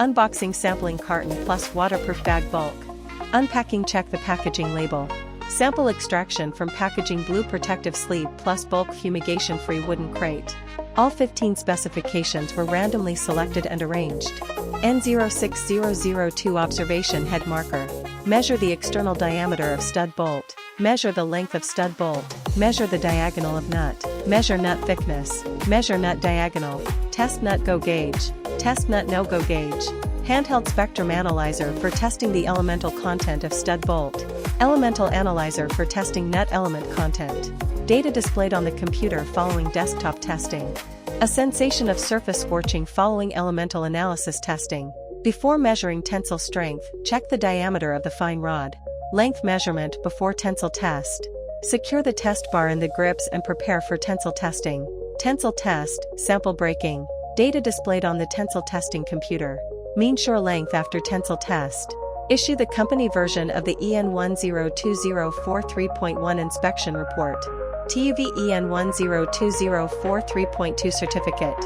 Unboxing sampling carton plus waterproof bag bulk. Unpacking, check the packaging label. Sample extraction from packaging, blue protective sleeve plus bulk fumigation-free wooden crate. All 15 specifications were randomly selected and arranged. N06002 observation head marker. Measure the external diameter of stud bolt. Measure the length of stud bolt. Measure the diagonal of nut. Measure nut thickness. Measure nut diagonal. Test nut go gauge. Test nut no go gauge. Handheld spectrum analyzer for testing the elemental content of stud bolt. Elemental analyzer for testing nut element content. Data displayed on the computer following desktop testing. A sensation of surface scorching following elemental analysis testing. Before measuring tensile strength, check the diameter of the fine rod. Length measurement before tensile test. Secure the test bar in the grips and prepare for tensile testing. Tensile test, sample breaking. Data displayed on the tensile testing computer. Mean shore length after tensile test. Issue the company version of the EN102043.1 inspection report. TUV EN102043.2 certificate.